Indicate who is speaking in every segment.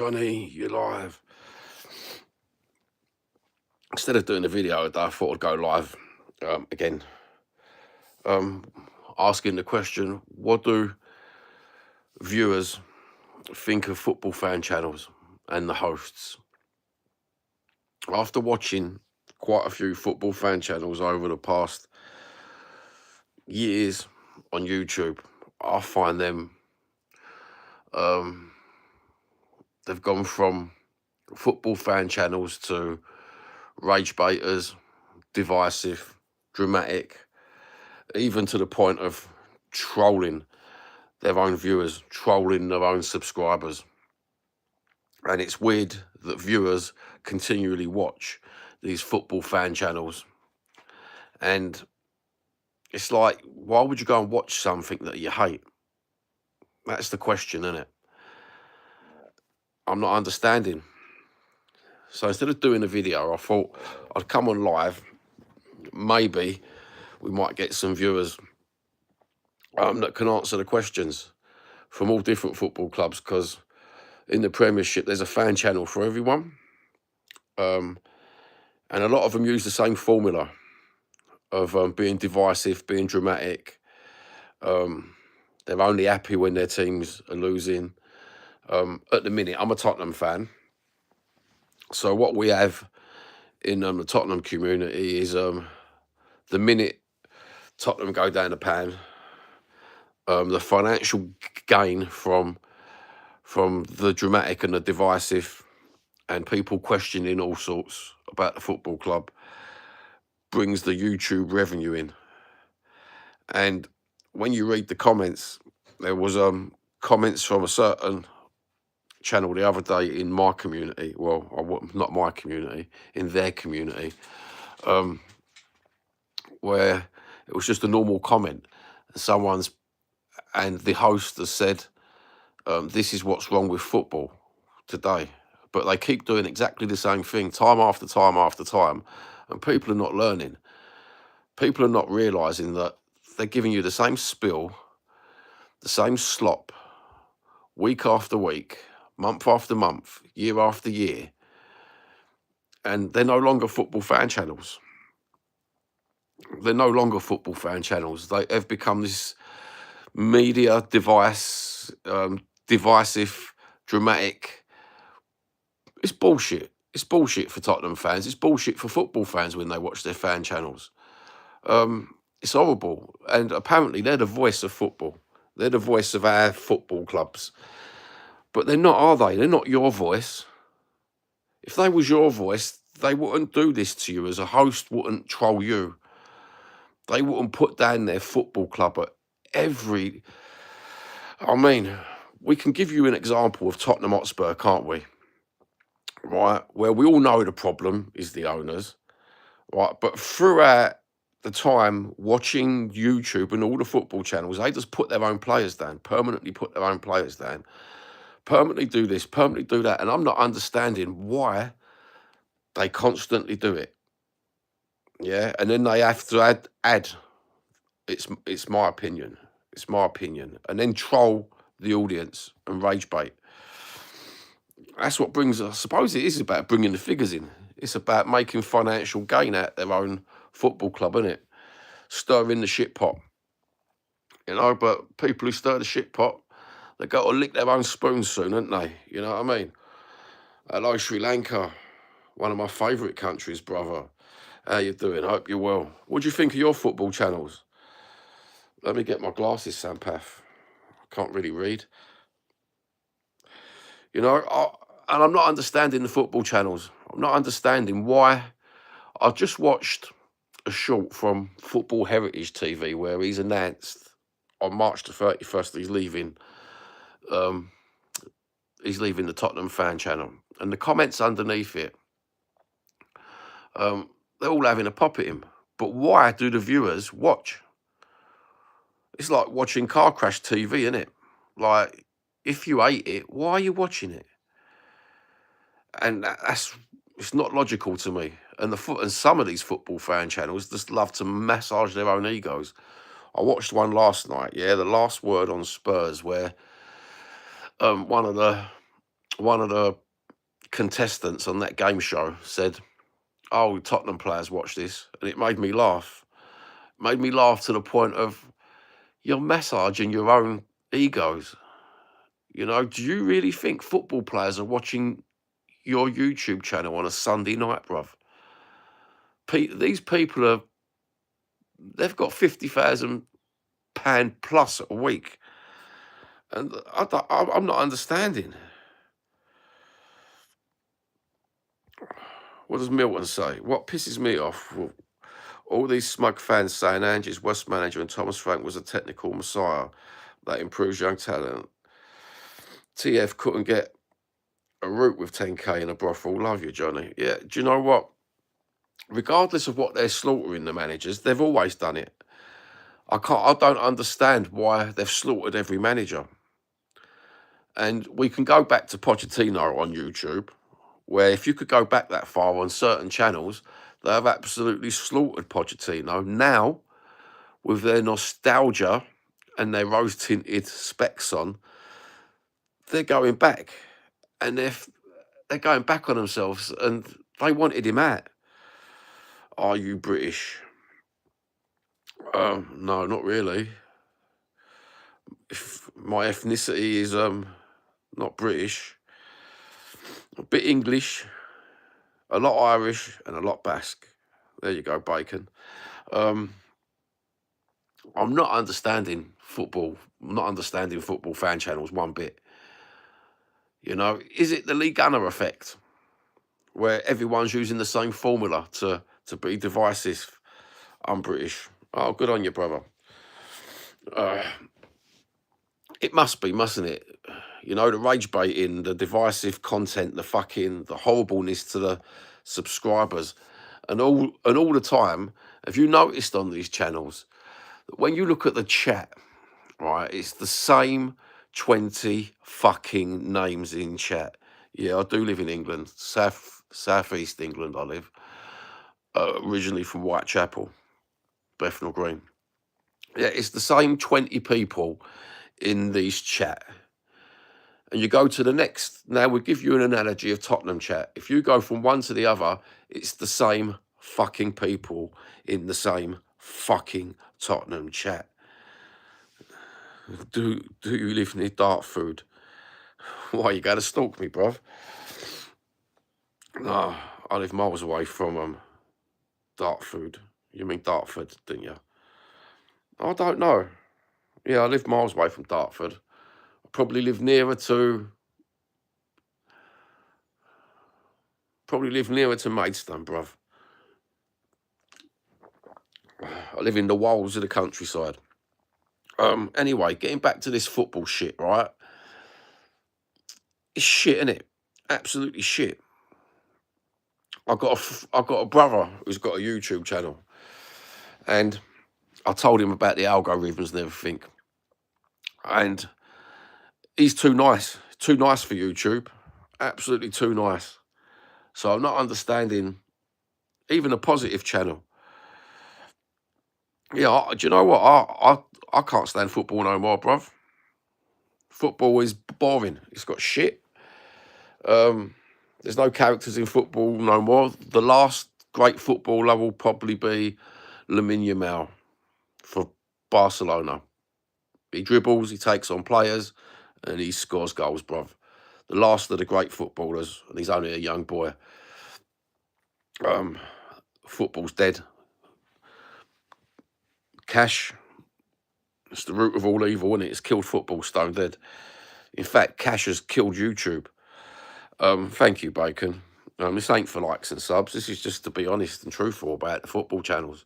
Speaker 1: Johnny, you're live. Instead of doing a video today, I thought I'd go live again. Asking the question, what do viewers think of football fan channels and the hosts? After watching quite a few football fan channels over the past years on YouTube, I find them, they've gone from football fan channels to rage baiters, divisive, dramatic, even to the point of trolling their own viewers, trolling their own subscribers. And it's weird that viewers continually watch these football fan channels. And it's like, why would you go and watch something that you hate? That's the question, isn't it? I'm not understanding. So instead of doing a video, I thought I'd come on live. Maybe we might get some viewers that can answer the questions from all different football clubs, because in the Premiership there's a fan channel for everyone, and a lot of them use the same formula of being divisive, being dramatic. They're only happy when their teams are losing. At the minute, I'm a Tottenham fan, so what we have in the Tottenham community is the minute Tottenham go down the pan, the financial gain from the dramatic and the divisive and people questioning all sorts about the football club brings the YouTube revenue in. And when you read the comments, there was comments from a certain channel the other day in my community, well, not my community, in their community, where it was just a normal comment. And the host has said, this is what's wrong with football today. But they keep doing exactly the same thing time after time after time, and people are not learning. People are not realising that they're giving you the same spill, the same slop, week after week, month after month, year after year, and they're no longer football fan channels. They're no longer football fan channels. They have become this media device, divisive, dramatic. It's bullshit. It's bullshit for Tottenham fans. It's bullshit for football fans when they watch their fan channels. It's horrible. And apparently they're the voice of football. They're the voice of our football clubs. But they're not, are they? They're not your voice. If they was your voice, they wouldn't do this to you. As a host, wouldn't troll you. They wouldn't put down their football club at every... I mean, we can give you an example of Tottenham Hotspur, can't we? Right, where we all know the problem is the owners, right? But throughout the time watching YouTube and all the football channels, they just put their own players down, permanently put their own players down, permanently do this, permanently do that. And I'm not understanding why they constantly do it. Yeah, and then they have to add it's my opinion. It's my opinion. And then troll the audience and rage bait. That's what brings, I suppose it is about bringing the figures in. It's about making financial gain out their own football club, isn't it? Stirring the shit pot. You know, but people who stir the shit pot, they got to lick their own spoons soon, haven't they? You know what I mean? Hello, Sri Lanka, one of my favourite countries, brother. How you doing? Hope you're well. What do you think of your football channels? Let me get my glasses, Sampath. I can't really read. You know, and I'm not understanding the football channels. I'm not understanding why. I've just watched a short from Football Heritage TV where he's announced on March the 31st he's leaving. He's leaving the Tottenham fan channel, and the comments underneath it, they're all having a pop at him. But why do the viewers watch? It's like watching car crash TV, isn't it? Like, if you hate it, why are you watching it? And it's not logical to me. And some of these football fan channels just love to massage their own egos. I watched one last night, yeah, The Last Word on Spurs, where one of the one of the contestants on that game show said, "Oh, Tottenham players watch this," and it made me laugh. Made me laugh to the point of you're massaging your own egos. You know, do you really think football players are watching your YouTube channel on a Sunday night, bruv? These people are, they've got £50,000 plus a week. And I'm not understanding. What does Milton say? What pisses me off? Well, all these smug fans saying Angie's West manager and Thomas Frank was a technical messiah that improves young talent. TF couldn't get a route with 10k in a brothel. Love you, Johnny. Yeah, do you know what? Regardless of what they're slaughtering the managers, they've always done it. I don't understand why they've slaughtered every manager. And we can go back to Pochettino on YouTube, where if you could go back that far on certain channels, they have absolutely slaughtered Pochettino. Now, with their nostalgia and their rose-tinted specs on, they're going back. And they're going back on themselves, and they wanted him out. Are you British? No, not really. If my ethnicity is not British, a bit English, a lot Irish, and a lot Basque. There you go, Bacon. I'm not understanding football. I'm not understanding football fan channels one bit. You know, is it the Lee Gunner effect, where everyone's using the same formula to be divisive? I'm British. Oh, good on you, brother. It must be, mustn't it? You know, the rage baiting, the divisive content, the horribleness to the subscribers, and all the time. Have you noticed on these channels that when you look at the chat, right, it's the same 20 fucking names in chat. Yeah, I do live in England, southeast England. I live originally from Whitechapel, Bethnal Green. Yeah, it's the same 20 people in these chat. And you go to the next. Now, we'll give you an analogy of Tottenham chat. If you go from one to the other, it's the same fucking people in the same fucking Tottenham chat. Do you live near Dartford? Why, you gotta stalk me, bruv? No, I live miles away from Dartford. You mean Dartford, didn't you? I don't know. Yeah, I live miles away from Dartford. I probably live nearer to Maidstone, bruv. I live in the wilds of the countryside. Anyway, getting back to this football shit, right? It's shit, innit? Absolutely shit. I've got a brother who's got a YouTube channel, and I told him about the algorithms and everything, and he's too nice for YouTube, absolutely too nice. So I'm not understanding even a positive channel. Yeah, do you know what? I can't stand football no more, bruv. Football is boring. It's got shit. There's no characters in football no more. The last great footballer will probably be Lamine Yamal for Barcelona. He dribbles, he takes on players, and he scores goals, bruv. The last of the great footballers, and he's only a young boy. Football's dead. Cash, it's the root of all evil, isn't it? It's killed football, stone dead. In fact, cash has killed YouTube. Thank you, Bacon. This ain't for likes and subs. This is just to be honest and truthful about the football channels.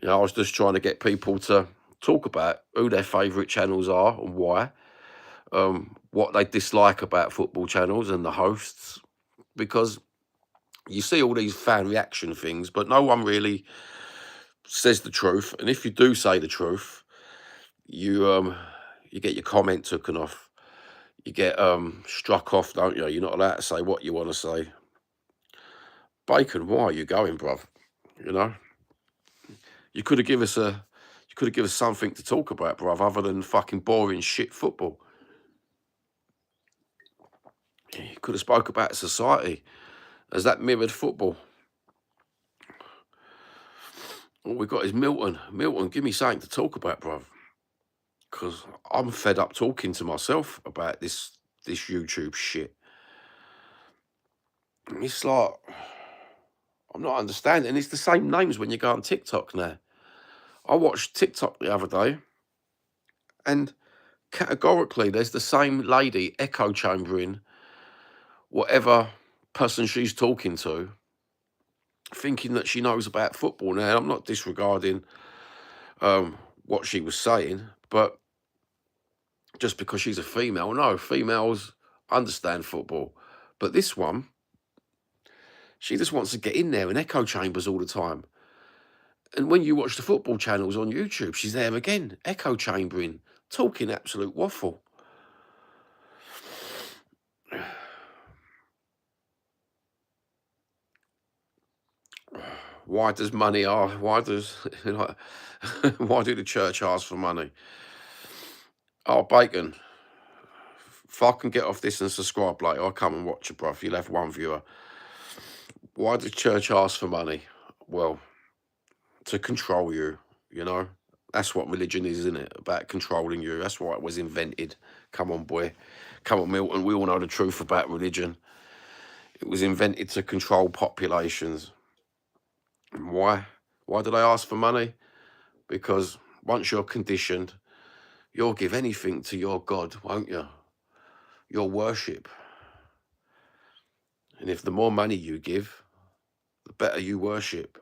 Speaker 1: You know, I was just trying to get people to talk about who their favourite channels are and why, what they dislike about football channels and the hosts, because you see all these fan reaction things, but no one really says the truth. And if you do say the truth, you get your comment taken off. You get struck off, don't you? You're not allowed to say what you want to say. Bacon, why are you going, bruv? You know, you could have given us something to talk about, bruv, other than fucking boring shit football. He could have spoke about society as that mirrored football. All we got is Milton. Milton, give me something to talk about, bruv. Because I'm fed up talking to myself about this YouTube shit. It's like, I'm not understanding. It's the same names when you go on TikTok now. I watched TikTok the other day, and categorically, there's the same lady echo chambering whatever person she's talking to, thinking that she knows about football. Now, I'm not disregarding what she was saying, but just because she's a female, no, females understand football. But this one, she just wants to get in there in echo chambers all the time. And when you watch the football channels on YouTube, she's there again, echo chambering, talking absolute waffle. Why does money ask? Why does why do the church ask for money? Oh, Bacon, if I can get off this and subscribe later, I'll come and watch it, bruv. You'll have one viewer. Why does church ask for money? Well, to control you, you know. That's what religion is, isn't it? About controlling you. That's why it was invented. Come on, boy. Come on, Milton. We all know the truth about religion. It was invented to control populations. And why? Why do they ask for money? Because once you're conditioned, you'll give anything to your God, won't you? Your worship. And if the more money you give, the better you worship.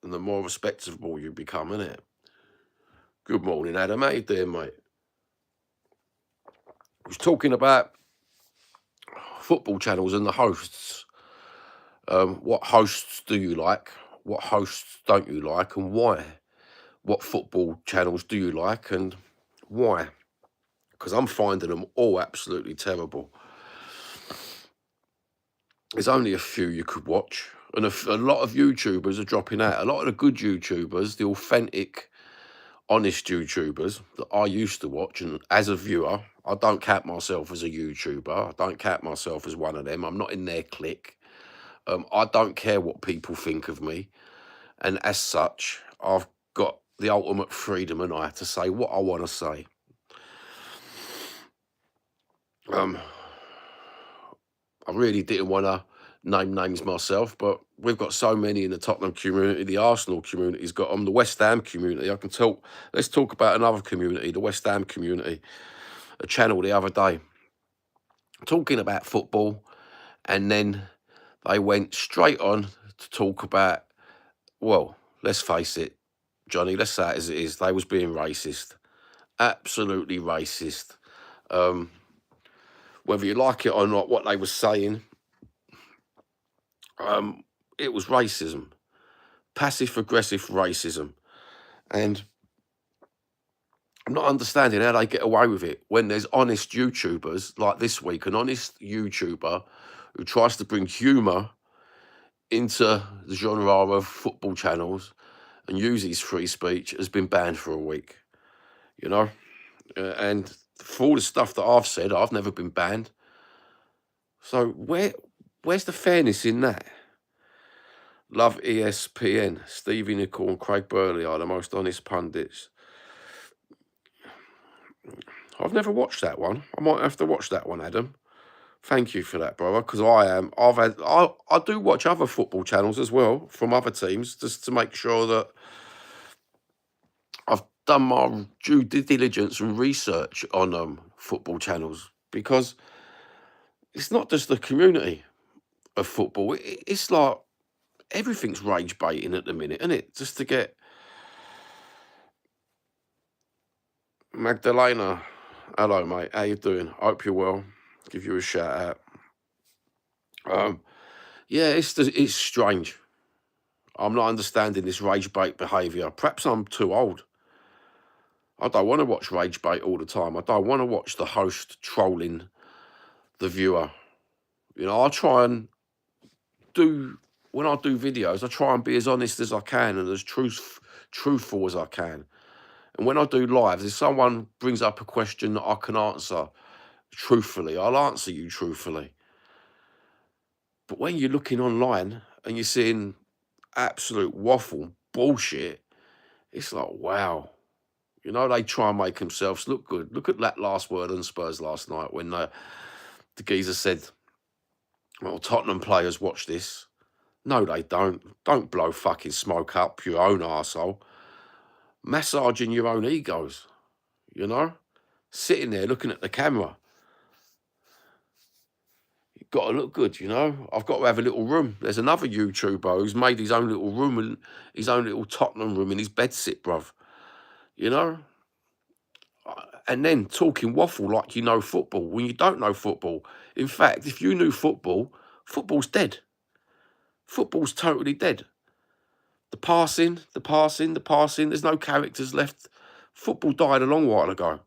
Speaker 1: And the more respectable you become, innit? Good morning, Adam. How you doing, mate? I was talking about football channels and the hosts. What hosts do you like? What hosts don't you like, and why? What football channels do you like, and why? Because I'm finding them all absolutely terrible. There's only a few you could watch, and a lot of YouTubers are dropping out. A lot of the good YouTubers, the authentic, honest YouTubers that I used to watch, and as a viewer, I don't count myself as a YouTuber. I don't count myself as one of them. I'm not in their clique. I don't care what people think of me. And as such, I've got the ultimate freedom and I have to say what I want to say. I really didn't want to name names myself, but we've got so many in the Tottenham community. The Arsenal community's got them. The West Ham community. I can talk. Let's talk about another community, the West Ham community. A channel the other day talking about football, and then they went straight on to talk about, well, let's face it, Johnny, let's say it as it is. They was being racist. Absolutely racist. Whether you like it or not, what they were saying, it was racism. Passive-aggressive racism. And I'm not understanding how they get away with it when there's honest YouTubers, like this week, an honest YouTuber who tries to bring humour into the genre of football channels and uses free speech, has been banned for a week, you know? And for all the stuff that I've said, I've never been banned. So where's the fairness in that? Love ESPN. Stevie Nicol and Craig Burley are the most honest pundits. I've never watched that one. I might have to watch that one, Adam. Thank you for that, brother, because I do watch other football channels as well from other teams just to make sure that I've done my due diligence and research on football channels, because it's not just the community of football. It's like everything's rage baiting at the minute, isn't it? Just to get Magdalena. Hello, mate. How you doing? Hope you're well. Give you a shout out. Yeah, it's strange. I'm not understanding this rage bait behaviour. Perhaps I'm too old. I don't want to watch rage bait all the time. I don't want to watch the host trolling the viewer. You know, I try and when I do videos, I try and be as honest as I can and as truthful as I can. And when I do lives, if someone brings up a question that I can answer truthfully, I'll answer you truthfully. But when you're looking online and you're seeing absolute waffle bullshit, it's like, wow. You know, they try and make themselves look good. Look at that last word on Spurs last night when the geezer said, well, Tottenham players watch this. No, they don't. Don't blow fucking smoke up your own arsehole. Massaging your own egos, you know? Sitting there looking at the camera. You've got to look good, you know? I've got to have a little room. There's another YouTuber who's made his own little room, and his own little Tottenham room in his bedsit, bruv. You know? And then talking waffle like you know football when you don't know football. In fact, if you knew football, football's dead. Football's totally dead. The passing, the passing, the passing, there's no characters left. Football died a long while ago.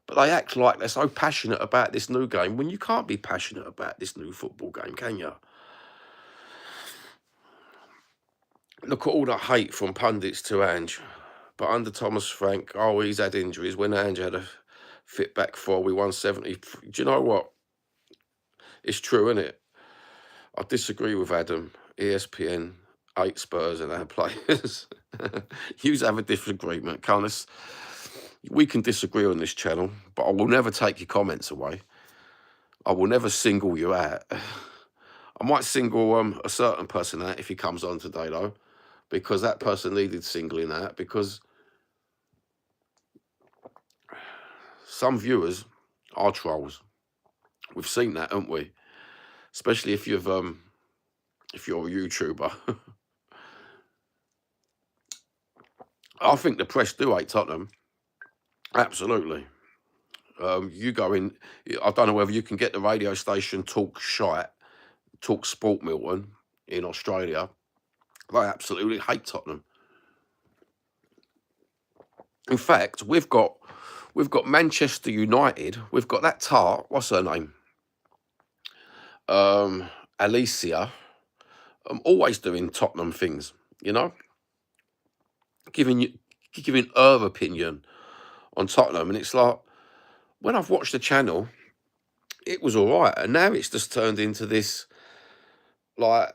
Speaker 1: But they act like they're so passionate about this new game when you can't be passionate about this new football game, can you? Look at all the hate from pundits to Ange. But under Thomas Frank, oh, he's had injuries. When Ange had a fit back four, we won 70. Do you know what? It's true, isn't it? I disagree with Adam. ESPN, 8 Spurs and our players. You have a different agreement, can't us? We can disagree on this channel, but I will never take your comments away. I will never single you out. I might single a certain person out if he comes on today, though, because that person needed singling out, because some viewers are trolls. We've seen that, haven't we? Especially if you're a YouTuber. I think the press do hate Tottenham. Absolutely. You go in, I don't know whether you can get the radio station Talk Sport Milton in Australia. They absolutely hate Tottenham. In fact, we've got Manchester United. We've got that tart. What's her name? Alicia. Always doing Tottenham things, you know, giving her opinion on Tottenham, and it's like, when I've watched the channel, it was all right, and now it's just turned into this, like,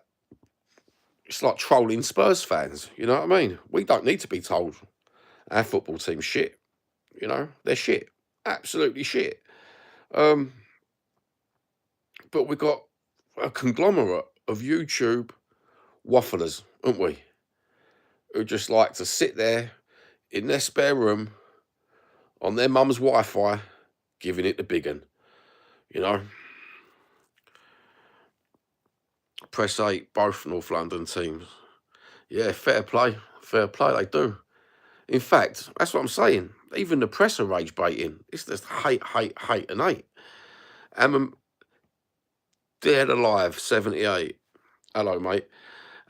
Speaker 1: it's like trolling Spurs fans. You know what I mean? We don't need to be told our football team's shit. You know, they're shit, absolutely shit. But we've got a conglomerate of YouTube wafflers, haven't we? Who just like to sit there in their spare room on their mum's Wi-Fi, giving it the big un, you know. Press 8, both North London teams. Yeah, fair play, they do. In fact, that's what I'm saying. Even the press are rage baiting. It's just hate, and hate. Dead alive, 78. Hello, mate.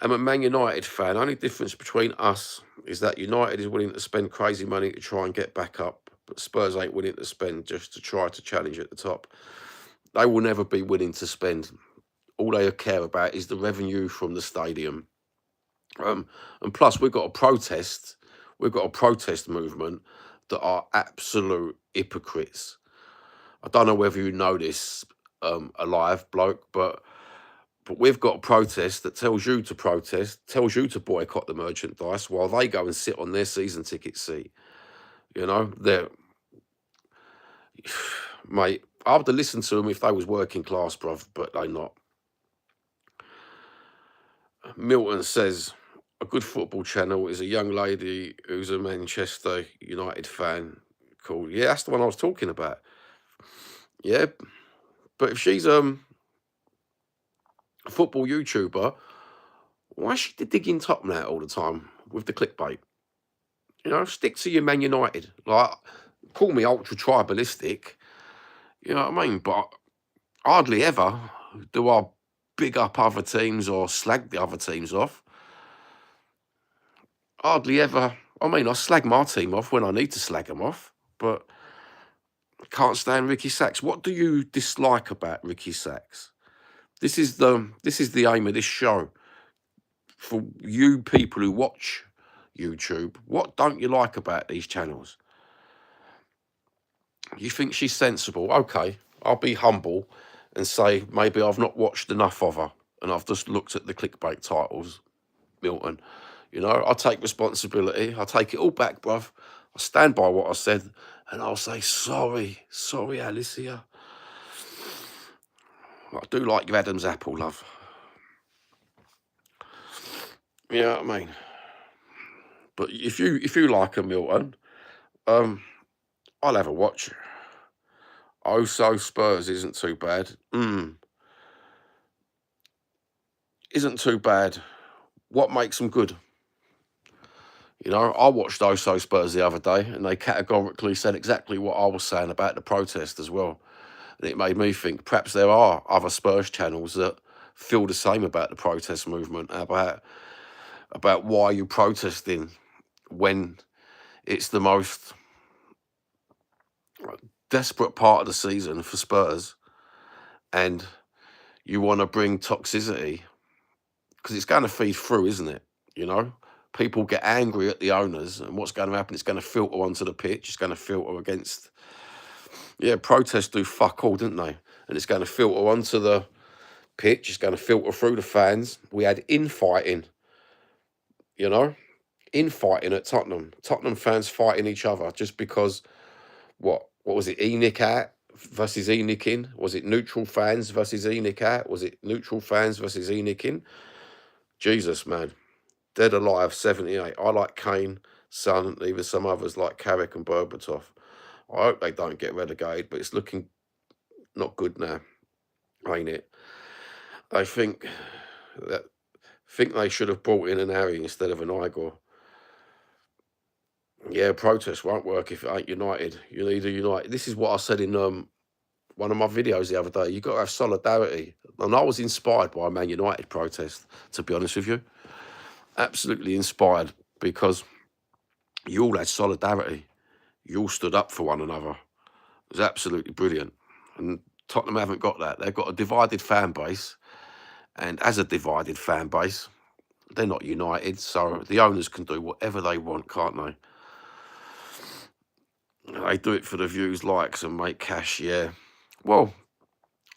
Speaker 1: I'm a Man United fan. Only difference between us is that United is willing to spend crazy money to try and get back up, but Spurs ain't willing to spend just to try to challenge at the top. They will never be willing to spend. All they care about is the revenue from the stadium. And plus, we've got a protest movement that are absolute hypocrites. I don't know whether you know this, alive bloke, but we've got a protest that tells you to protest, tells you to boycott the merchandise while they go and sit on their season ticket seat. You know, mate, I would have listened to them if they was working class, bruv, but they're not. Milton says, a good football channel is a young lady who's a Manchester United fan called, yeah, that's the one I was talking about. Yeah, but if she's a football YouTuber, why is she digging Tottenham out all the time with the clickbait? You know, stick to your Man United. Like, call me ultra tribalistic, you know what I mean? But hardly ever do I big up other teams or slag the other teams off. Hardly ever. I mean, I slag my team off when I need to slag them off, but can't stand Ricky Sacks. What do you dislike about Ricky Sacks? This is the aim of this show. For you people who watch YouTube, what don't you like about these channels? You think she's sensible? Okay, I'll be humble and say maybe I've not watched enough of her. and I've just looked at the clickbait titles, Milton. You know, I take responsibility. I take it all back, bruv. I stand by what I said, and I'll say sorry, Alicia. I do like your Adam's apple, love. You know what I mean? But if you like a Milton, I'll have a watch. Oh, so Spurs isn't too bad. Isn't too bad. What makes them good? You know, I watched Oh So Spurs the other day, and they categorically said exactly what I was saying about the protest as well. And it made me think perhaps there are other Spurs channels that feel the same about the protest movement, about why you're protesting when it's the most desperate part of the season for Spurs, and you want to bring toxicity, because it's going to feed through, isn't it? You know, people get angry at the owners, and what's going to happen? It's going to filter onto the pitch. It's going to filter against, protests do fuck all, didn't they? And it's going to filter onto the pitch. It's going to filter through the fans. We had infighting, infighting at Tottenham. Tottenham fans fighting each other just because, what was it? ENIC out versus ENIC in? Was it neutral fans versus ENIC out? Was it neutral fans versus ENIC in? Jesus, man. Dead Alive 78. I like Kane, Son, and even some others like Carrick and Berbatov. I hope they don't get relegated, but it's looking not good now, ain't it? I think they should have brought in an Harry instead of an Igor. Yeah, protest won't work if it ain't united. You need a unite. This is what I said in one of my videos the other day. You've got to have solidarity. And I was inspired by a Man United protest, to be honest with you. Absolutely inspired, because you all had solidarity. You all stood up for one another. It was absolutely brilliant. And Tottenham haven't got that. They've got a divided fan base. And as a divided fan base, they're not united. So the owners can do whatever they want, can't they? They do it for the views, likes, and make cash, yeah. Well,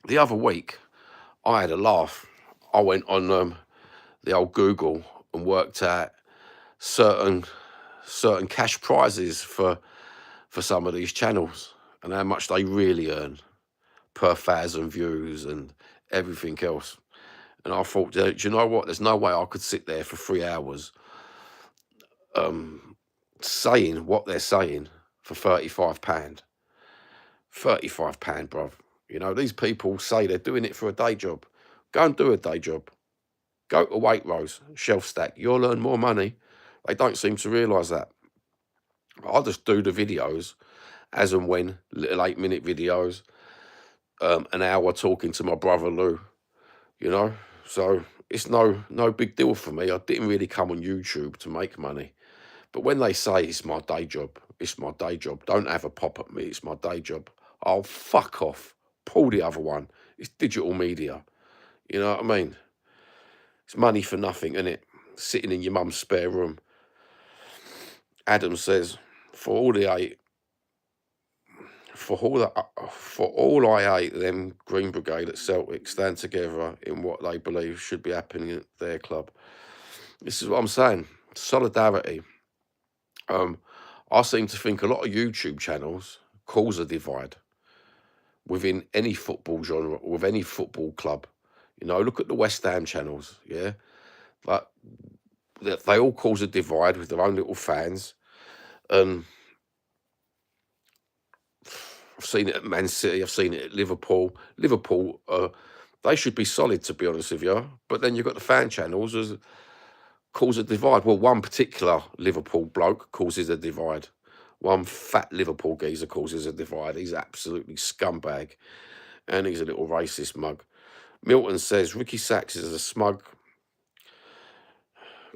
Speaker 1: the other week, I had a laugh. I went on the old Google and worked out certain cash prizes for some of these channels and how much they really earn per 1,000 views and everything else. And I thought, do you know what? There's no way I could sit there for 3 hours saying what they're saying for £35. £35, bruv. You know, these people say they're doing it for a day job. Go and do a day job. Go to Waitrose, shelf stack. You'll earn more money. They don't seem to realise that. I'll just do the videos as and when, little 8-minute videos, an hour talking to my brother Lou, you know. So it's no big deal for me. I didn't really come on YouTube to make money. But when they say it's my day job, it's my day job. Don't have a pop at me, it's my day job. I'll fuck off. Pull the other one. It's digital media. You know what I mean? It's money for nothing, isn't it? Sitting in your mum's spare room. Adam says, for all I hate, them Green Brigade at Celtic stand together in what they believe should be happening at their club. This is what I'm saying. Solidarity. I seem to think a lot of YouTube channels cause a divide within any football genre, with any football club. You know, look at the West Ham channels, yeah? But they all cause a divide with their own little fans. I've seen it at Man City, I've seen it at Liverpool. Liverpool, they should be solid, to be honest with you. But then you've got the fan channels as cause a divide. Well, one particular Liverpool bloke causes a divide. One fat Liverpool geezer causes a divide. He's absolutely scumbag. And he's a little racist mug. Milton says, Ricky Sachs is a smug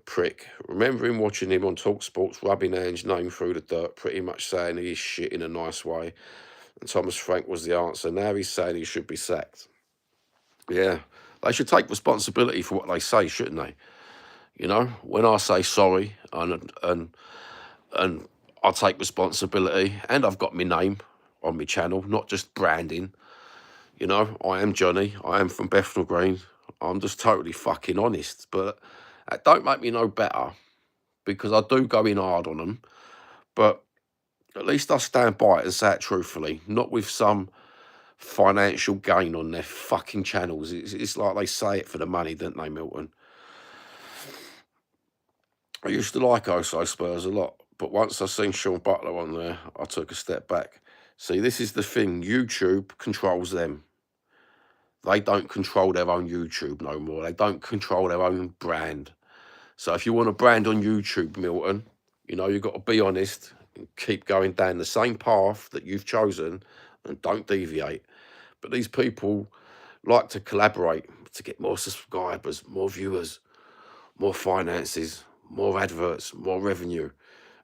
Speaker 1: prick. Remembering watching him on TalkSports rubbing Ange's name through the dirt, pretty much saying he's shit in a nice way. And Thomas Frank was the answer. Now he's saying he should be sacked. Yeah, they should take responsibility for what they say, shouldn't they? You know, when I say sorry and I take responsibility, and I've got my name on my channel, not just branding. You know, I am Johnny. I am from Bethnal Green. I'm just totally fucking honest. But that don't make me no better because I do go in hard on them. But at least I stand by it and say it truthfully, not with some financial gain on their fucking channels. It's like they say it for the money, don't they, Milton? I used to like Oso Spurs a lot, but once I seen Sean Butler on there, I took a step back. See, this is the thing. YouTube controls them. They don't control their own YouTube no more. They don't control their own brand. So if you want a brand on YouTube, Milton, you know, you've got to be honest and keep going down the same path that you've chosen and don't deviate. But these people like to collaborate to get more subscribers, more viewers, more finances, more adverts, more revenue.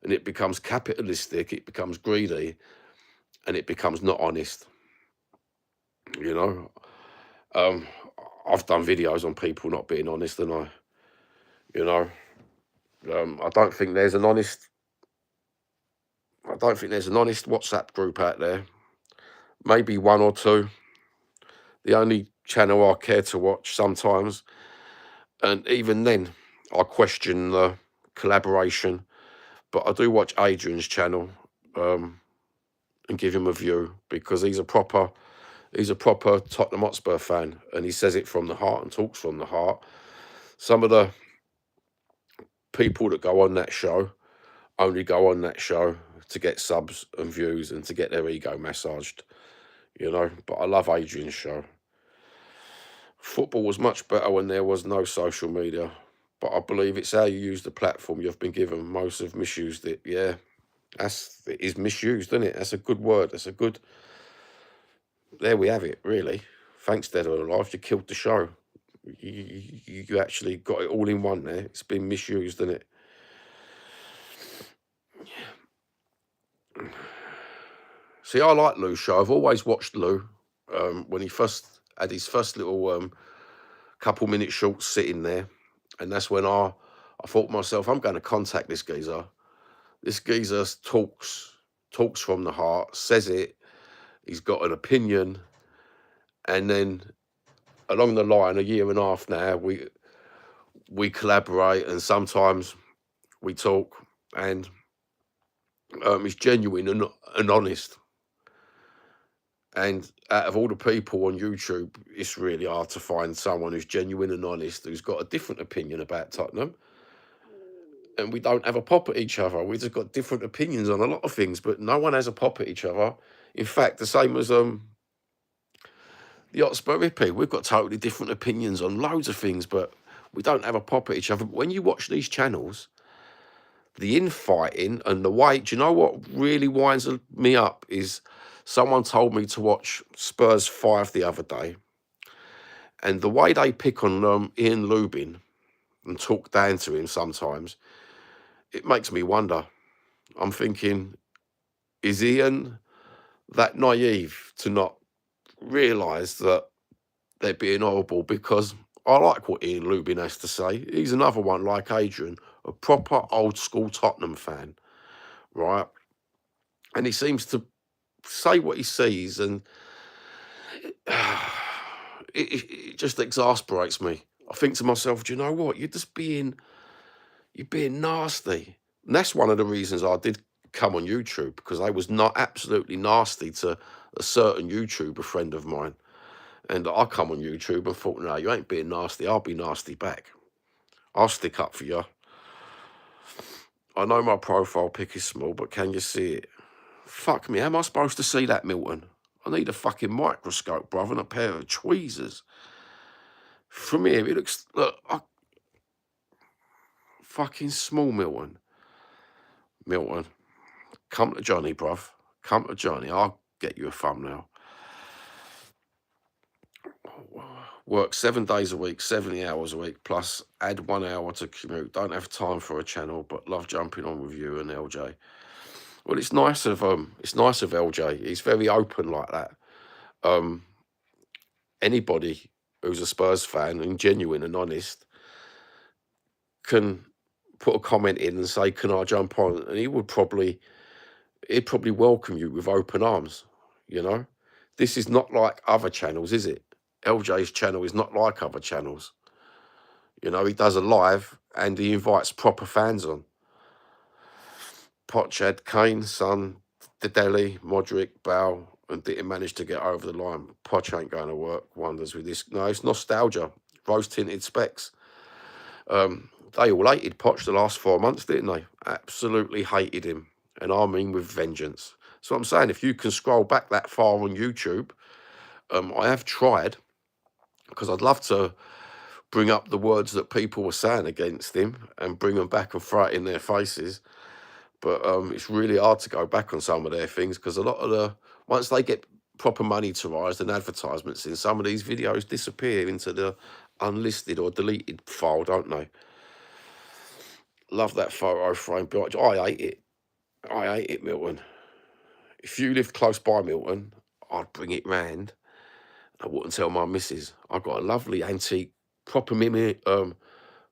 Speaker 1: And it becomes capitalistic, it becomes greedy, and it becomes not honest. You know, I've done videos on people not being honest, and you know, I don't think there's an honest. I don't think there's an honest WhatsApp group out there. Maybe one or two. The only channel I care to watch sometimes, and even then, I question the collaboration. But I do watch Adrian's channel and give him a view because he's a proper Tottenham Hotspur fan, and he says it from the heart and talks from the heart. Some of the people that go on that show only go on that show to get subs and views and to get their ego massaged, you know. But I love Adrian's show. Football was much better when there was no social media, but I believe it's how you use the platform you've been given. Most have misused it. Yeah, it is misused, isn't it? That's a good word. That's a good. There we have it. Really, thanks, Dead or Alive. You killed the show. You actually got it all in one there. It's been misused, isn't it? See, I like Lou's show. I've always watched Lou when he first had his first little couple-minute short sitting there. And that's when I thought to myself, I'm going to contact this geezer. This geezer talks from the heart, says it. He's got an opinion. And then along the line, a year and a half now, we collaborate and sometimes we talk. And he's genuine and honest. And out of all the people on YouTube, it's really hard to find someone who's genuine and honest, who's got a different opinion about Tottenham. And we don't have a pop at each other. We've just got different opinions on a lot of things, but no one has a pop at each other. In fact, the same as the Hotspur Hippie. We've got totally different opinions on loads of things, but we don't have a pop at each other. But when you watch these channels, the infighting and the way, do you know what really winds me up is someone told me to watch Spurs 5 the other day, and the way they pick on Ian Lubin and talk down to him sometimes, it makes me wonder. I'm thinking, is Ian that naive to not realise that they're being horrible? Because I like what Ian Lubin has to say. He's another one like Adrian, a proper old school Tottenham fan, right? And he seems to say what he sees, and it just exasperates me. I think to myself, do you know what? You're being nasty. And that's one of the reasons I did come on YouTube, because I was not absolutely nasty to a certain YouTuber friend of mine. And I come on YouTube and thought, no, you ain't being nasty. I'll be nasty back. I'll stick up for you. I know my profile pic is small, but can you see it? Fuck me, how am I supposed to see that, Milton? I need a fucking microscope, brother, and a pair of tweezers. From here, it looks, look, fucking small, Milton. Milton, come to Johnny, bruv. Come to Johnny. I'll get you a thumbnail. Work 7 days a week, 70 hours a week, plus add 1 hour to commute. Don't have time for a channel, but love jumping on with you and LJ. Well, it's nice of LJ. He's very open like that. Anybody who's a Spurs fan and genuine and honest can put a comment in and say, "Can I jump on?" And he'd probably welcome you with open arms. You know, this is not like other channels, is it? LJ's channel is not like other channels. You know, he does a live and he invites proper fans on. Poch had Kane, Son, Dele, Modric, Bale, and didn't manage to get over the line. Poch ain't going to work wonders with this. No, it's nostalgia. Rose-tinted specs. They all hated Poch the last 4 months, didn't they? Absolutely hated him. And I mean with vengeance. So I'm saying, if you can scroll back that far on YouTube, I have tried, because I'd love to bring up the words that people were saying against him and bring them back and throw it in their faces. But it's really hard to go back on some of their things, because a lot of once they get proper monetarised and advertisements in, some of these videos disappear into the unlisted or deleted file, don't they? Love that photo frame. But I hate it. I hate it, Milton. If you lived close by Milton, I'd bring it round. I wouldn't tell my missus. I've got a lovely antique, proper mimic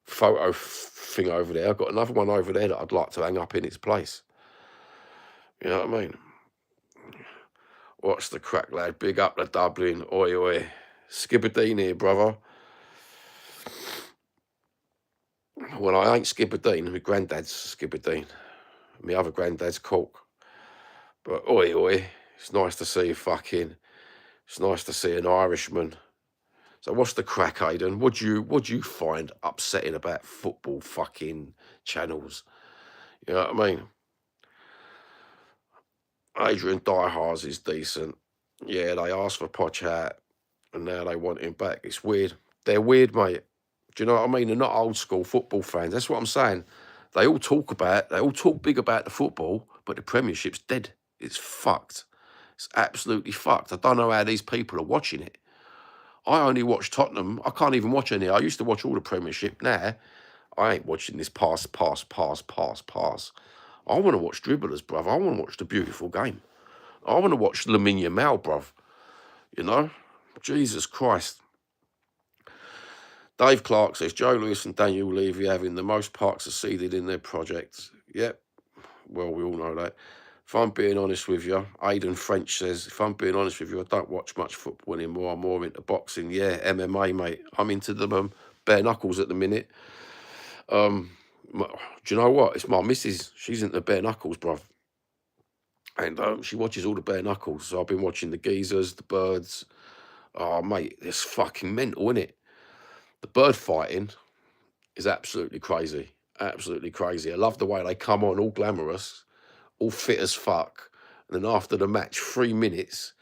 Speaker 1: photo thing over there. I've got another one over there that I'd like to hang up in its place. You know what I mean? What's the crack, lad? Big up the Dublin. Oi, oi. Skibberdean here, brother. Well, I ain't Skibberdean. My granddad's Skibberdean. My other granddad's Cork. But oi, oi. It's nice to see you fucking. It's nice to see an Irishman. So what's the crack, Aidan? What do you find upsetting about football fucking channels? You know what I mean? Adrian Diehars is decent. Yeah, they asked for Poch out, and now they want him back. It's weird. They're weird, mate. Do you know what I mean? They're not old school football fans. That's what I'm saying. They all talk big about the football, but the Premiership's dead. It's fucked. It's absolutely fucked. I don't know how these people are watching it. I only watch Tottenham. I can't even watch any. I used to watch all the Premiership. Now, I ain't watching this pass. I want to watch dribblers, bruv. I want to watch the beautiful game. I want to watch Lamine Yamal, bruv. You know? Jesus Christ. Dave Clark says, Joe Lewis and Daniel Levy having the most parks succeeded in their projects. Yep. Well, we all know that. If I'm being honest with you, Aidan French says, if I'm being honest with you, I don't watch much football anymore. I'm more into boxing. Yeah, MMA, mate. I'm into the bare knuckles at the minute. Do you know what? It's my missus. She's into bare knuckles, bruv. And she watches all the bare knuckles. So I've been watching the geezers, the birds. Oh, mate, it's fucking mental, isn't it? The bird fighting is absolutely crazy. Absolutely crazy. I love the way they come on all glamorous, all fit as fuck. And then after the match, 3 minutes,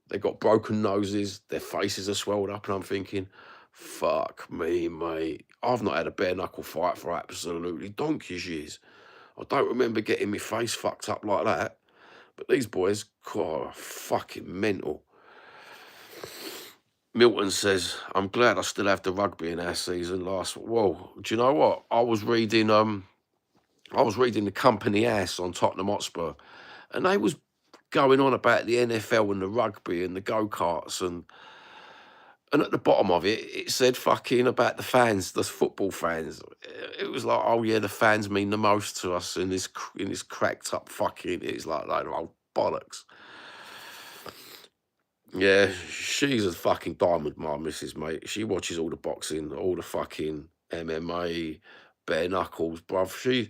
Speaker 1: they got broken noses, their faces are swelled up, and I'm thinking, fuck me, mate. I've not had a bare knuckle fight for absolutely donkey's years. I don't remember getting my face fucked up like that. But these boys, God, fucking mental. Milton says, I'm glad I still have the rugby in our season last. Whoa, do you know what? I was reading the company ass on Tottenham Hotspur, and they was going on about the NFL and the rugby and the go-karts, and at the bottom of it, it said fucking about the fans, the football fans. It was like, oh yeah, the fans mean the most to us in this cracked up fucking. It's like old bollocks. Yeah, she's a fucking diamond, my missus, mate. She watches all the boxing, all the fucking MMA, bare knuckles, bruv.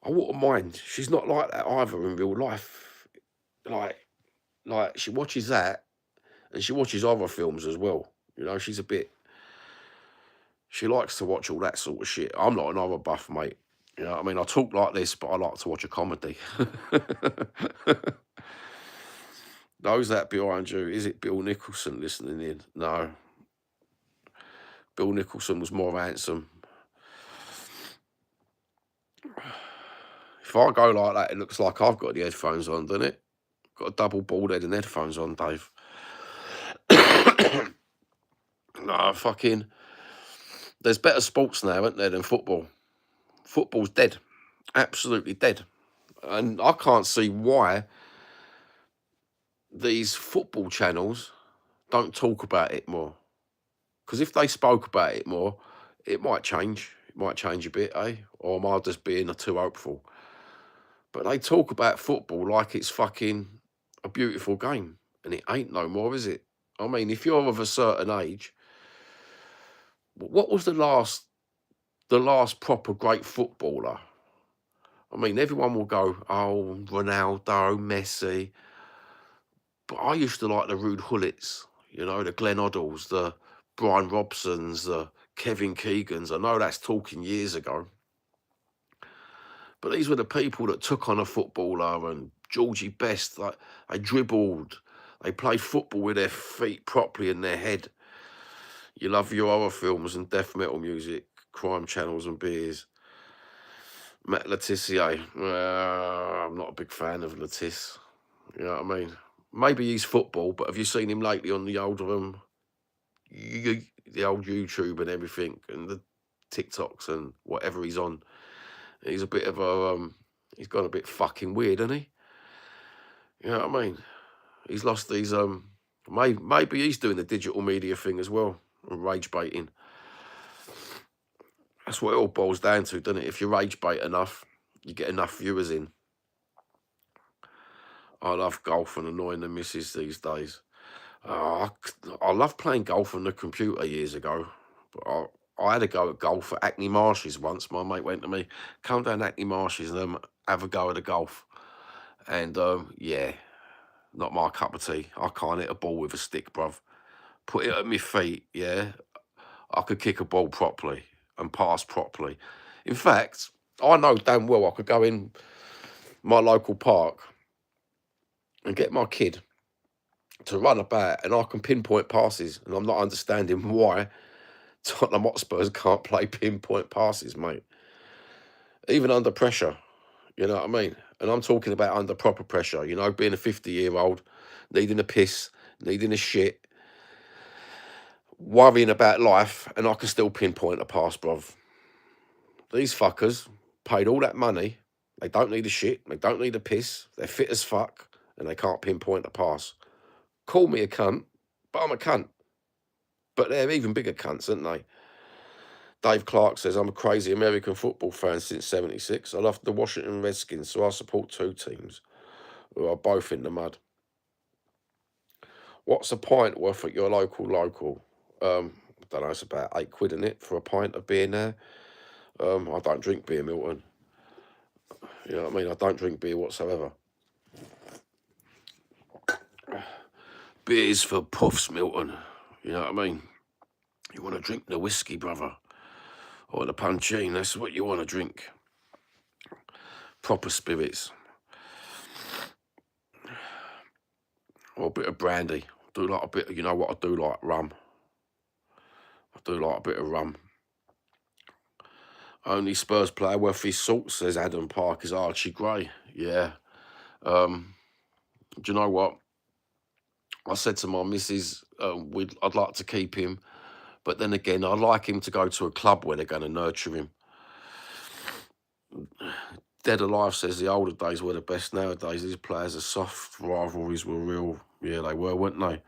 Speaker 1: I wouldn't mind. She's not like that either in real life. Like she watches that, and she watches other films as well. You know, she likes to watch all that sort of shit. I'm not another buff, mate. You know what I mean? I talk like this, but I like to watch a comedy. Those that behind you, is it Bill Nicholson listening in? No. Bill Nicholson was more handsome. If I go like that, it looks like I've got the headphones on, doesn't it? Got a double bald head and headphones on, Dave. No, fucking. There's better sports now, isn't there, than football? Football's dead. Absolutely dead. And I can't see why these football channels don't talk about it more. Because if they spoke about it more, it might change. It might change a bit, eh? Or am I just being too hopeful? But they talk about football like it's fucking a beautiful game. And it ain't no more, is it? I mean, if you're of a certain age, what was the last proper great footballer? I mean, everyone will go, oh, Ronaldo, Messi. But I used to like the Rude Hullets, the Glenn Oddles, the Brian Robsons, the Kevin Keegans. I know that's talking years ago. But these were the people that took on a footballer, and Georgie Best, like they dribbled, they played football with their feet properly in their head. You love your horror films and death metal music, crime channels and beers. Matt Letizia, I'm not a big fan of Letiz. You know what I mean? Maybe he's football, but have you seen him lately on the old the old YouTube and everything, and the TikToks and whatever he's on? He's a bit of he's gone a bit fucking weird, hasn't he? You know what I mean? He's lost these maybe he's doing the digital media thing as well, and rage baiting. That's what it all boils down to, doesn't it? If you rage bait enough, you get enough viewers in. I love golf and annoying the missus these days. I love playing golf on the computer years ago, but I had a go at golf at Hackney Marshes once. My mate went to me, come down Hackney Marshes and have a go at the golf. And yeah, not my cup of tea. I can't hit a ball with a stick, bruv. Put it at my feet, yeah. I could kick a ball properly and pass properly. In fact, I know damn well I could go in my local park and get my kid to run about, and I can pinpoint passes, and I'm not understanding why Tottenham Hotspurs can't play pinpoint passes, mate. Even under pressure, you know what I mean? And I'm talking about under proper pressure, being a 50-year-old, needing a piss, needing a shit, worrying about life, and I can still pinpoint a pass, bruv. These fuckers paid all that money. They don't need a shit. They don't need a piss. They're fit as fuck, and they can't pinpoint a pass. Call me a cunt, but I'm a cunt. But they're even bigger cunts, aren't they? Dave Clark says, I'm a crazy American football fan since 76. I love the Washington Redskins, so I support two teams who are both in the mud. What's a pint worth at your local? I don't know, it's about £8 in it for a pint of beer now. I don't drink beer, Milton. You know what I mean? I don't drink beer whatsoever. Beer's for puffs, Milton. You know what I mean? You want to drink the whiskey, brother, or the punchine. That's what you want to drink. Proper spirits. Or a bit of brandy. Do like a bit, you know what I do like? Rum. I do like a bit of rum. Only Spurs player worth his salt, says Adam Park, is Archie Gray. Yeah. Do you know what? I said to my missus, I'd like to keep him, but then again, I'd like him to go to a club where they're going to nurture him. Dead Alive says the older days were the best. Nowadays, these players are soft. Rivalries were real. Yeah, they were, weren't they?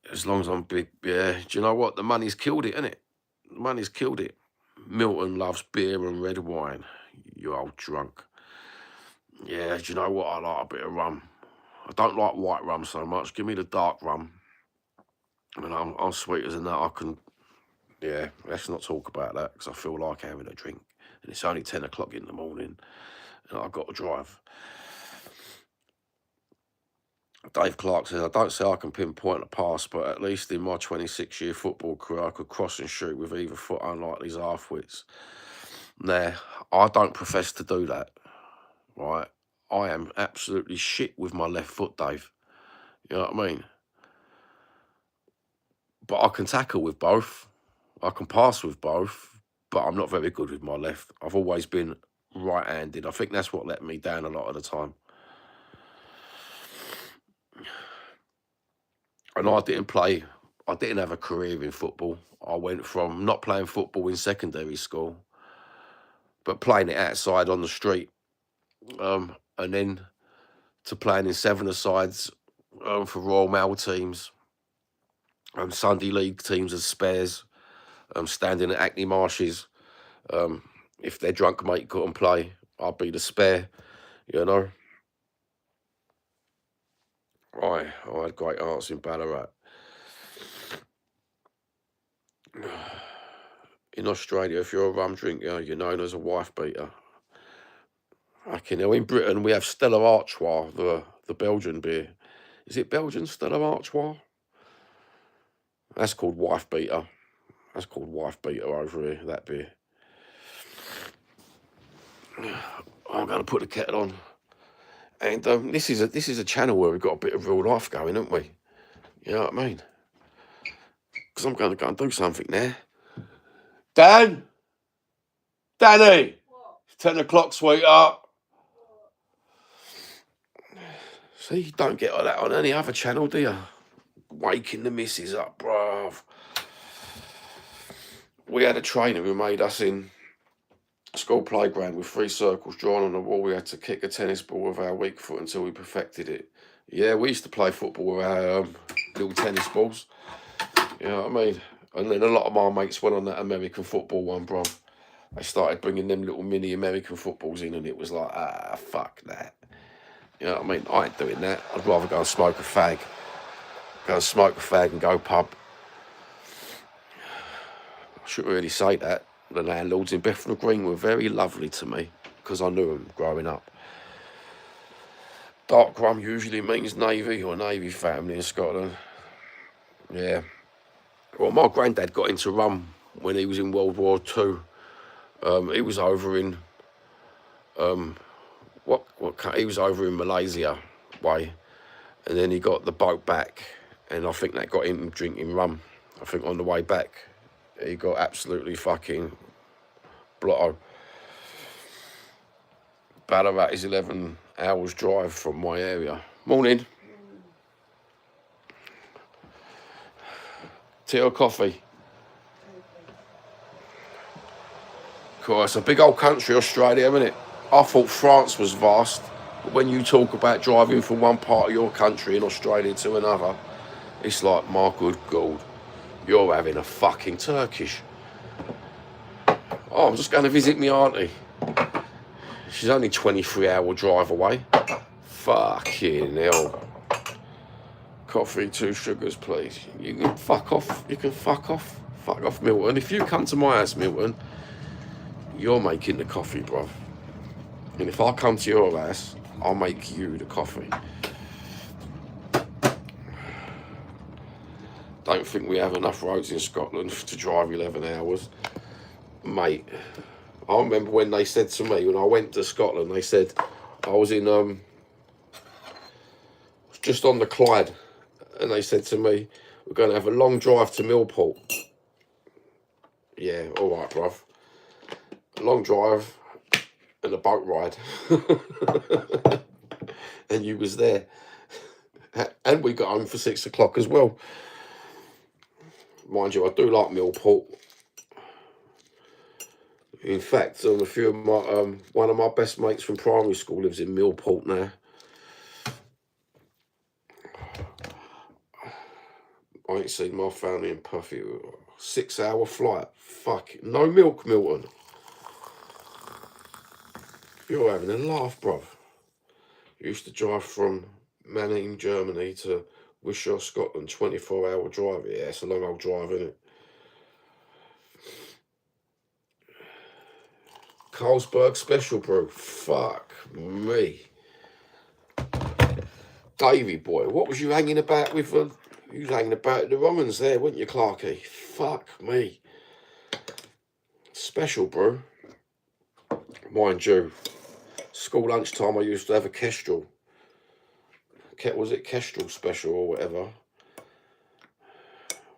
Speaker 1: As long as I'm big, yeah. Do you know what? The money's killed it, innit? The money's killed it. Milton loves beer and red wine. You old drunk. Yeah, do you know what? I like a bit of rum. I don't like white rum so much. Give me the dark rum. And I'm sweeter than that. I can, yeah, let's not talk about that because I feel like having a drink. And it's only 10 o'clock in the morning and I've got to drive. Dave Clark says, I don't say I can pinpoint a pass, but at least in my 26-year football career, I could cross and shoot with either foot, unlike these half-wits. Nah, I don't profess to do that, right? I am absolutely shit with my left foot, Dave. You know what I mean? But I can tackle with both. I can pass with both, but I'm not very good with my left. I've always been right-handed. I think that's what let me down a lot of the time. And I didn't have a career in football. I went from not playing football in secondary school, but playing it outside on the street, and then to playing in seven-a-sides for Royal Mail teams, Sunday League teams as spares, standing at Hackney Marshes. If their drunk mate couldn't play, I'd be the spare, you know. I had great aunts in Ballarat. In Australia, if you're a rum drinker, you're known as a wife beater. Fucking hell, in Britain, we have Stella Artois, the Belgian beer. Is it Belgian Stella Artois? That's called wife beater. That's called wife beater over here, that beer. I'm going to put the kettle on. And this is a channel where we've got a bit of real life going, haven't we? You know what I mean? Because I'm going to go and do something now. Dan? Danny? What? It's 10 o'clock, sweetheart. See, you don't get that on any other channel, do you? Waking the missus up, bruv. We had a trainer who made us in school playground with 3 circles drawn on the wall. We had to kick a tennis ball with our weak foot until we perfected it. Yeah, we used to play football with our little tennis balls. You know what I mean? And then a lot of my mates went on that American football one, bruv. They started bringing them little mini American footballs in, and it was like, fuck that. You know what I mean? I ain't doing that. I'd rather go and smoke a fag. Go and smoke a fag and go pub. I shouldn't really say that. The landlords in Bethnal Green were very lovely to me because I knew them growing up. Dark rum usually means Navy or Navy family in Scotland. Yeah. Well, my granddad got into rum when he was in World War II. He was over in he was over in Malaysia way, and then he got the boat back, and I think that got him drinking rum. I think on the way back, he got absolutely fucking blotto. Ballarat is 11 hours drive from my area. Morning. Tea or coffee? Cool, it's a big old country, Australia, isn't it? I thought France was vast, but when you talk about driving from one part of your country in Australia to another, it's like, my good God, you're having a fucking Turkish. Oh, I'm just going to visit my auntie. She's only 23-hour drive away. Fucking hell. Coffee, 2 sugars, please. You can fuck off. You can fuck off. Fuck off, Milton. If you come to my house, Milton, you're making the coffee, bruv. And if I come to your house, I'll make you the coffee. Don't think we have enough roads in Scotland to drive 11 hours. Mate, I remember when they said to me, when I went to Scotland, they said, I was in, just on the Clyde, and they said to me, we're going to have a long drive to Millport. Yeah, all right, bruv. A long drive and a boat ride. And you was there. And we got home for 6 o'clock as well. Mind you, I do like Millport. In fact, a few of my one of my best mates from primary school lives in Millport now. I ain't seen my family in Puffy. 6-hour flight. Fuck. No milk, Milton. You're having a laugh, bruv. You used to drive from Mannheim, Germany to Wishaw, Scotland. 24-hour drive. Yeah, it's a long old drive, isn't it? Carlsberg Special Brew. Fuck me. Davey boy, what was you hanging about with? You was hanging about the wrong ones there, weren't you, Clarky? Fuck me. Special Brew. Mind you, school lunchtime I used to have a Kestrel. Was it Kestrel Special or whatever?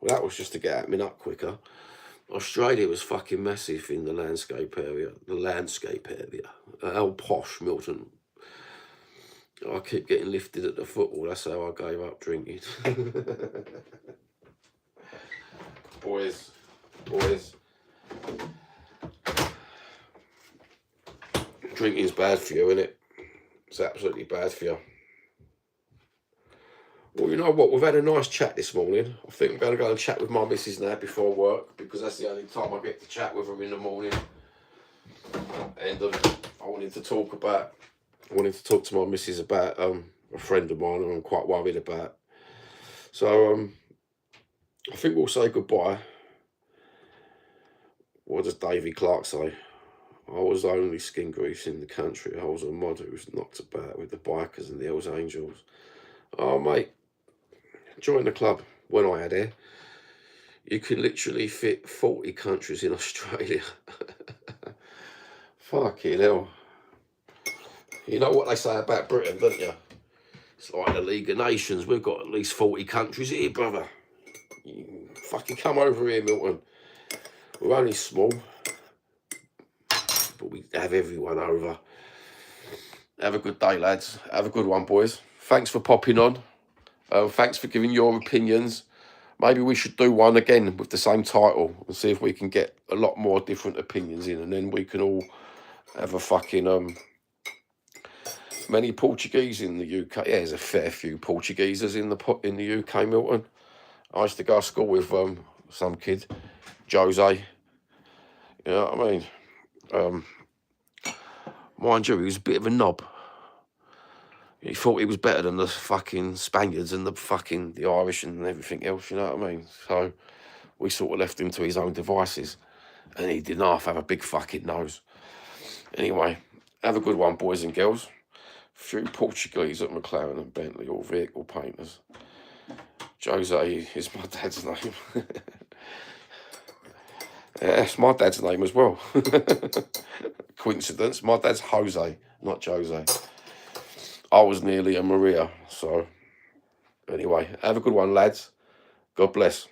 Speaker 1: Well, that was just to get at me up quicker. Australia was fucking massive in the landscape area. How posh, Milton. I keep getting lifted at the football. That's how I gave up drinking. Boys. Drinking's bad for you, isn't it? It's absolutely bad for you. Well, you know what? We've had a nice chat this morning. I think I'm going to go and chat with my missus now before work, because that's the only time I get to chat with her in the morning. And I wanted to talk to my missus about a friend of mine who I'm quite worried about. So I think we'll say goodbye. What does Davy Clark say? I was the only skin grease in the country. I was a mod who was knocked about with the bikers and the Hells Angels. Oh, mate, join the club. When I had hair, you can literally fit 40 countries in Australia. Fucking hell. You know what they say about Britain, don't you? It's like the League of Nations. We've got at least 40 countries here, brother. You fucking come over here, Milton. We're only small, but we have everyone over. Have a good day, lads. Have a good one, boys. Thanks for popping on. Thanks for giving your opinions. Maybe we should do one again with the same title and see if we can get a lot more different opinions in, and then we can all have a fucking many Portuguese in the UK. Yeah, there's a fair few Portuguesers in the UK, Milton. I used to go to school with some kid, Jose. You know what I mean? Mind you, he was a bit of a knob. He thought he was better than the fucking Spaniards and the Irish and everything else, you know what I mean? So we sort of left him to his own devices, and he didn't half have a big fucking nose. Anyway, have a good one, boys and girls. Few Portuguese at McLaren and Bentley, all vehicle painters. Jose is my dad's name. Yeah, it's my dad's name as well. Coincidence, my dad's Jose, not Jose. I was nearly a Maria, so anyway, have a good one, lads. God bless.